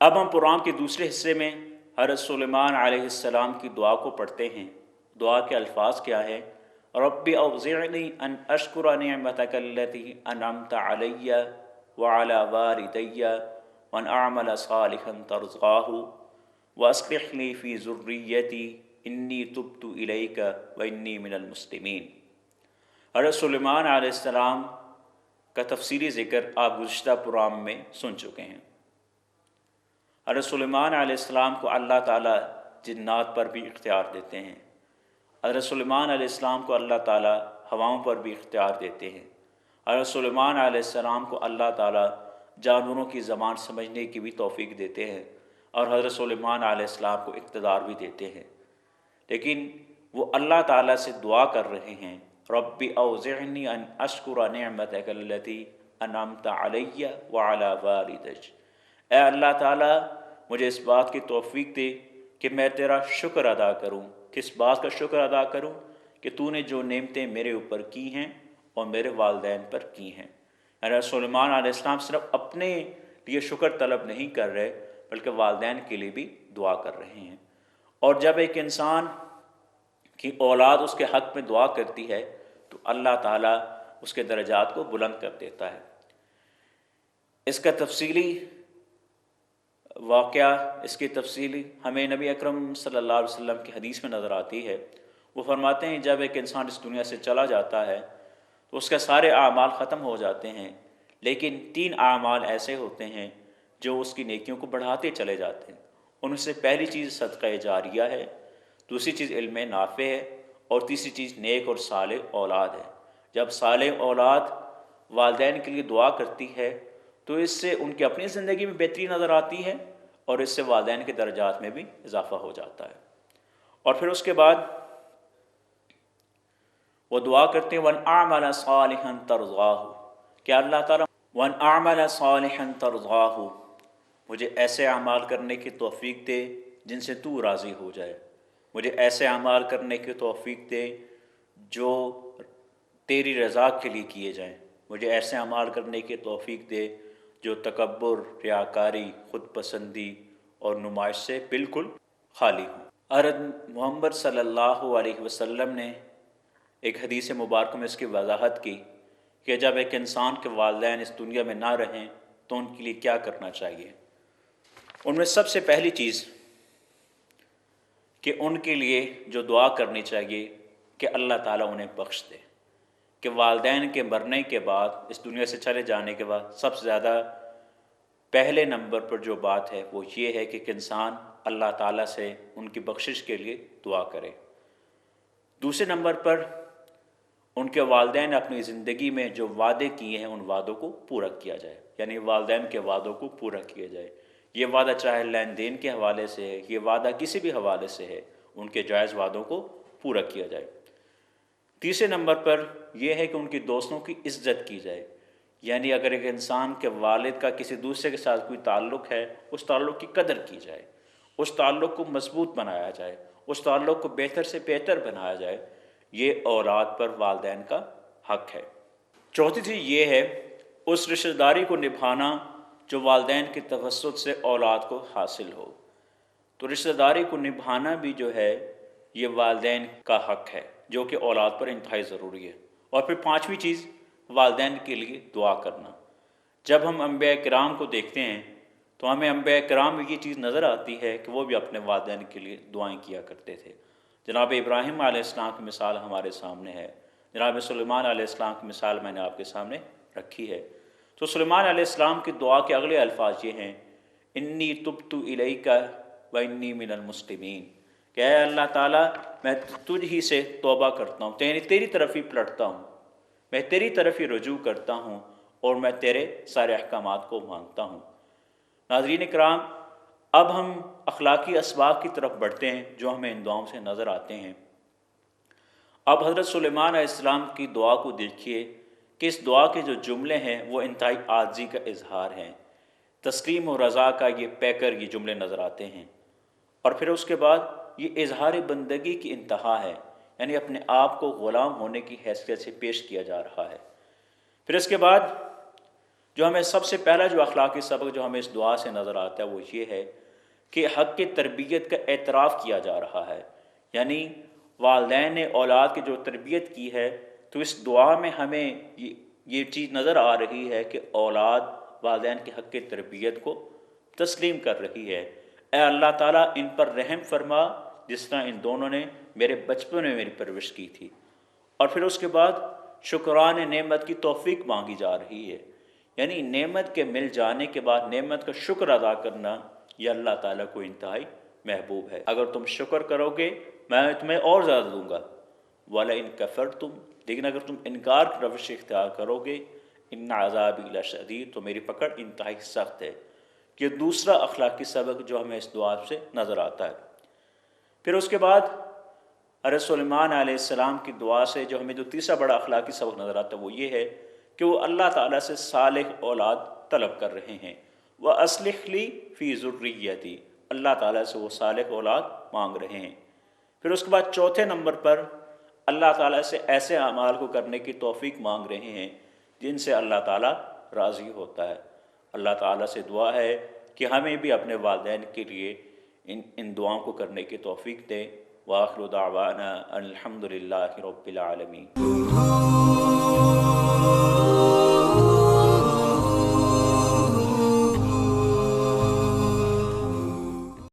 اب ہم قرآن کے دوسرے حصے میں حضرت سلیمان علیہ السلام کی دعا کو پڑھتے ہیں۔ دعا کے الفاظ کیا ہے؟ رب اوزعنی ان اشکر نعمتک التی انعمت علی وعلی والدی وان اعمل صالحا ترضاہ واصلح لی فی ذریتی انی تبت الیک وانی من المسلمین۔ حضرت سلیمان علیہ السلام کا تفصیلی ذکر آپ گزشتہ پروگرام میں سن چکے ہیں۔ حضرت سلیمان علیہ السلام کو اللہ تعالیٰ جنات پر بھی اختیار دیتے ہیں۔ حضرت سلیمان علیہ السلام کو اللہ تعالیٰ ہواؤں پر بھی اختیار دیتے ہیں۔ حضرت سلیمان علیہ السلام کو اللہ تعالیٰ جانوروں کی زبان سمجھنے کی بھی توفیق دیتے ہیں، اور حضرت سلیمان علیہ السلام کو اقتدار بھی دیتے ہیں۔ لیکن وہ اللہ تعالیٰ سے دعا کر رہے ہیں، رب اوزعنی ان اشکر نعمتک التی انعمت علی وعلی والدی۔ اے اللہ تعالیٰ، مجھے اس بات کی توفیق دے کہ میں تیرا شکر ادا کروں۔ کس بات کا شکر ادا کروں؟ کہ تو نے جو نعمتیں میرے اوپر کی ہیں اور میرے والدین پر کی ہیں۔ حضرت سلیمان علیہ السلام صرف اپنے لیے شکر طلب نہیں کر رہے، بلکہ والدین کے لیے بھی دعا کر رہے ہیں۔ اور جب ایک انسان کی اولاد اس کے حق میں دعا کرتی ہے تو اللہ تعالیٰ اس کے درجات کو بلند کر دیتا ہے۔ اس کا تفصیلی واقعہ، اس کی تفصیلی ہمیں نبی اکرم صلی اللہ علیہ وسلم کی حدیث میں نظر آتی ہے۔ وہ فرماتے ہیں جب ایک انسان اس دنیا سے چلا جاتا ہے تو اس کے سارے اعمال ختم ہو جاتے ہیں، لیکن 3 اعمال ایسے ہوتے ہیں جو اس کی نیکیوں کو بڑھاتے چلے جاتے ہیں۔ ان سے پہلی چیز صدقہ جاریہ ہے، دوسری چیز علم نافع ہے، اور تیسری چیز نیک اور صالح اولاد ہے۔ جب صالح اولاد والدین کے لیے دعا کرتی ہے تو اس سے ان کی اپنی زندگی میں بہتری نظر آتی ہے، اور اس سے والدین کے درجات میں بھی اضافہ ہو جاتا ہے۔ اور پھر اس کے بعد وہ دعا کرتے ہیں وَأَنْ أَعْمَلَ صَالِحًا تَرْضَاهُ، کہ اللہ تعالیٰ وَأَنْ أَعْمَلَ صَالِحًا تَرْضَاهُ، مجھے ایسے اعمال کرنے کی توفیق دے جن سے تو راضی ہو جائے، مجھے ایسے اعمال کرنے کی توفیق دے جو تیری رضا کے لیے کیے جائیں، مجھے ایسے اعمال کرنے کی توفیق دے جو تکبر، ریاکاری، خود پسندی اور نمائش سے بالکل خالی ہوں۔ حضرت محمد صلی اللہ علیہ وسلم نے ایک حدیث مبارکہ میں اس کی وضاحت کی کہ جب ایک انسان کے والدین اس دنیا میں نہ رہیں تو ان کے لیے کیا کرنا چاہیے۔ ان میں سب سے پہلی چیز کہ ان کے لیے جو دعا کرنی چاہیے کہ اللہ تعالیٰ انہیں بخش دے، کہ والدین کے مرنے کے بعد، اس دنیا سے چلے جانے کے بعد سب سے زیادہ پہلے نمبر پر جو بات ہے وہ یہ ہے کہ ایک انسان اللہ تعالیٰ سے ان کی بخشش کے لیے دعا کرے۔ دوسرے نمبر پر ان کے والدین اپنی زندگی میں جو وعدے کیے ہیں ان وعدوں کو پورا کیا جائے، یعنی والدین کے وعدوں کو پورا کیا جائے۔ یہ وعدہ چاہے لین دین کے حوالے سے ہے، یہ وعدہ کسی بھی حوالے سے ہے، ان کے جائز وعدوں کو پورا کیا جائے۔ تیسرے نمبر پر یہ ہے کہ ان کی دوستوں کی عزت کی جائے، یعنی اگر ایک انسان کے والد کا کسی دوسرے کے ساتھ کوئی تعلق ہے، اس تعلق کی قدر کی جائے، اس تعلق کو مضبوط بنایا جائے، اس تعلق کو بہتر سے بہتر بنایا جائے۔ یہ اولاد پر والدین کا حق ہے۔ چوتھی چیز یہ ہے اس رشتہ داری کو نبھانا جو والدین کے توسط سے اولاد کو حاصل ہو۔ تو رشتہ داری کو نبھانا بھی جو ہے یہ والدین کا حق ہے، جو کہ اولاد پر انتہائی ضروری ہے۔ اور پھر پانچویں چیز والدین کے لیے دعا کرنا۔ جب ہم انبیاء کرام کو دیکھتے ہیں تو ہمیں انبیاء کرام میں یہ چیز نظر آتی ہے کہ وہ بھی اپنے والدین کے لیے دعائیں کیا کرتے تھے۔ جناب ابراہیم علیہ السلام کی مثال ہمارے سامنے ہے، جناب سلیمان علیہ السلام کی مثال میں نے آپ کے سامنے رکھی ہے۔ تو سلیمان علیہ السلام کی دعا کے اگلے الفاظ یہ ہیں، انی تبت الیک و انی من المسلمین، کہ اے اللہ تعالیٰ میں تجھ ہی سے توبہ کرتا ہوں، تیری طرف ہی پلٹتا ہوں، میں تیری طرف ہی رجوع کرتا ہوں، اور میں تیرے سارے احکامات کو مانتا ہوں۔ ناظرین کرام، اب ہم اخلاقی اسباق کی طرف بڑھتے ہیں جو ہمیں ان دعاؤں سے نظر آتے ہیں۔ اب حضرت سلیمان علیہ السلام کی دعا کو دیکھیے کہ اس دعا کے جو جملے ہیں وہ انتہائی عاجزی کا اظہار ہیں، تسلیم و رضا کا یہ پیکر یہ جملے نظر آتے ہیں، اور پھر اس کے بعد یہ اظہار بندگی کی انتہا ہے، یعنی اپنے آپ کو غلام ہونے کی حیثیت سے پیش کیا جا رہا ہے۔ پھر اس کے بعد جو ہمیں سب سے پہلا جو اخلاقی سبق جو ہمیں اس دعا سے نظر آتا ہے وہ یہ ہے کہ حق کی تربیت کا اعتراف کیا جا رہا ہے، یعنی والدین نے اولاد کی جو تربیت کی ہے، تو اس دعا میں ہمیں یہ چیز نظر آ رہی ہے کہ اولاد والدین کے حق کی تربیت کو تسلیم کر رہی ہے۔ اے اللہ تعالیٰ ان پر رحم فرما جس طرح ان دونوں نے میرے بچپن میں میری پرورش کی تھی۔ اور پھر اس کے بعد شکران نعمت کی توفیق مانگی جا رہی ہے، یعنی نعمت کے مل جانے کے بعد نعمت کا شکر ادا کرنا یہ اللہ تعالیٰ کو انتہائی محبوب ہے۔ اگر تم شکر کرو گے میں تمہیں اور زیادہ دوں گا، وَلَئِن كَفَرْتُمْ، لیکن اگر تم انکار کی روش اختیار کرو گے ان عذابی لشدید، تو میری پکڑ انتہائی سخت ہے۔ یہ دوسرا اخلاقی سبق جو ہمیں اس دعا سے نظر آتا ہے۔ پھر اس کے بعد حضرت سلیمان علیہ السلام کی دعا سے جو ہمیں جو تیسرا بڑا اخلاقی سبق نظر آتا ہے وہ یہ ہے کہ وہ اللہ تعالیٰ سے صالح اولاد طلب کر رہے ہیں۔ وَأَصْلِحْ لِي فِي ذُرِّيَّتِي، اللہ تعالیٰ سے وہ صالح اولاد مانگ رہے ہیں۔ پھر اس کے بعد چوتھے نمبر پر اللہ تعالیٰ سے ایسے اعمال کو کرنے کی توفیق مانگ رہے ہیں جن سے اللہ تعالیٰ راضی ہوتا ہے۔ اللہ تعالیٰ سے دعا ہے کہ ہمیں بھی اپنے والدین کے لیے ان دعاؤں کو کرنے کی توفیق دے۔ وآخر دعوانا الحمد للہ رب العالمین۔